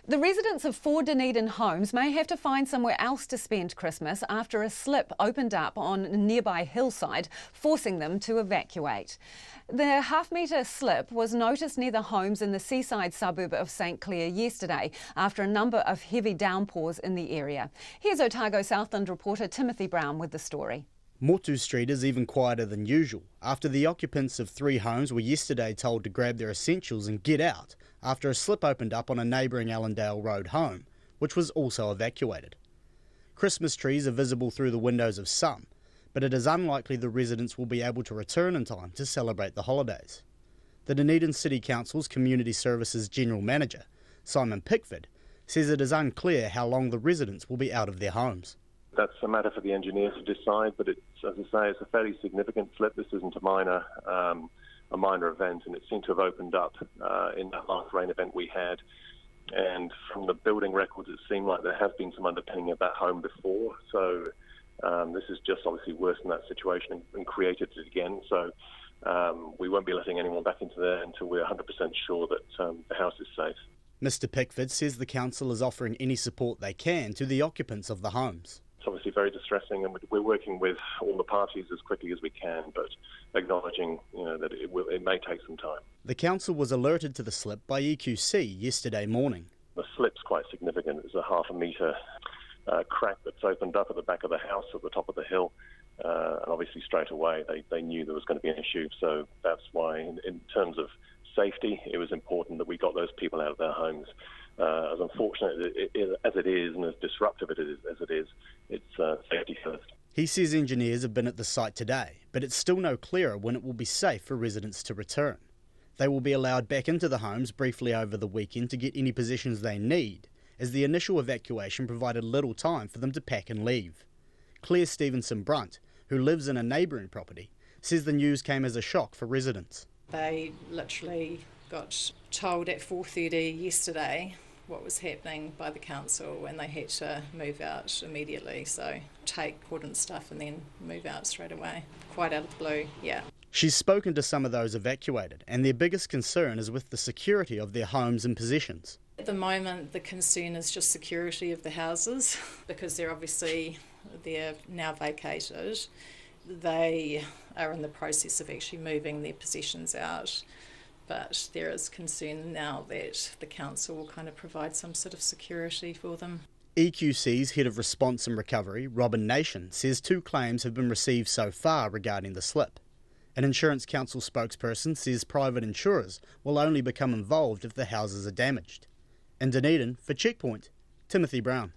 The residents of 4 Dunedin homes may have to find somewhere else to spend Christmas after a slip opened up on nearby hillside, forcing them to evacuate. The half-metre slip was noticed near the homes in the seaside suburb of St Clair yesterday after a number of heavy downpours in the area. Here's Otago Southland reporter Timothy Brown with the story. Motu Street is even quieter than usual after the occupants of 3 homes were yesterday told to grab their essentials and get out after a slip opened up on a neighbouring Allendale Road home, which was also evacuated. Christmas trees are visible through the windows of some, but it is unlikely the residents will be able to return in time to celebrate the holidays. The Dunedin City Council's Community Services General Manager, Simon Pickford, says it is unclear how long the residents will be out of their homes. That's a matter for the engineers to decide, but it's, as I say, it's a fairly significant slip. This isn't a minor event, and it seemed to have opened up in that last rain event we had. And from the building records, it seemed like there has been some underpinning of that home before. So this is just obviously worse than that situation and created it again. So we won't be letting anyone back into there until we're 100% sure that the house is safe. Mr Pickford says the council is offering any support they can to the occupants of the homes. It's obviously very distressing, and we're working with all the parties as quickly as we can, but acknowledging that it may take some time. The council was alerted to the slip by EQC yesterday morning. The slip's quite significant. It's a half-a metre crack that's opened up at the back of the house at the top of the hill, and obviously straight away they knew there was going to be an issue, so that's why in terms of safety it was important that we got those people out of their homes. As unfortunate as it is and as disruptive as it is, it's safety first. He says engineers have been at the site today, but it's still no clearer when it will be safe for residents to return. They will be allowed back into the homes briefly over the weekend to get any possessions they need, as the initial evacuation provided little time for them to pack and leave. Claire Stevenson-Brunt, who lives in a neighbouring property, says the news came as a shock for residents. They literally got told at 4:30 yesterday what was happening by the council, and they had to move out immediately, so take important stuff and then move out straight away. Quite out of the blue, yeah. She's spoken to some of those evacuated, and their biggest concern is with the security of their homes and possessions. At the moment the concern is just security of the houses, because they're now vacated. They are in the process of actually moving their possessions out, but there is concern now that the council will kind of provide some sort of security for them. EQC's Head of Response and Recovery, Robin Nation, says 2 claims have been received so far regarding the slip. An Insurance Council spokesperson says private insurers will only become involved if the houses are damaged. In Dunedin, for Checkpoint, Timothy Brown.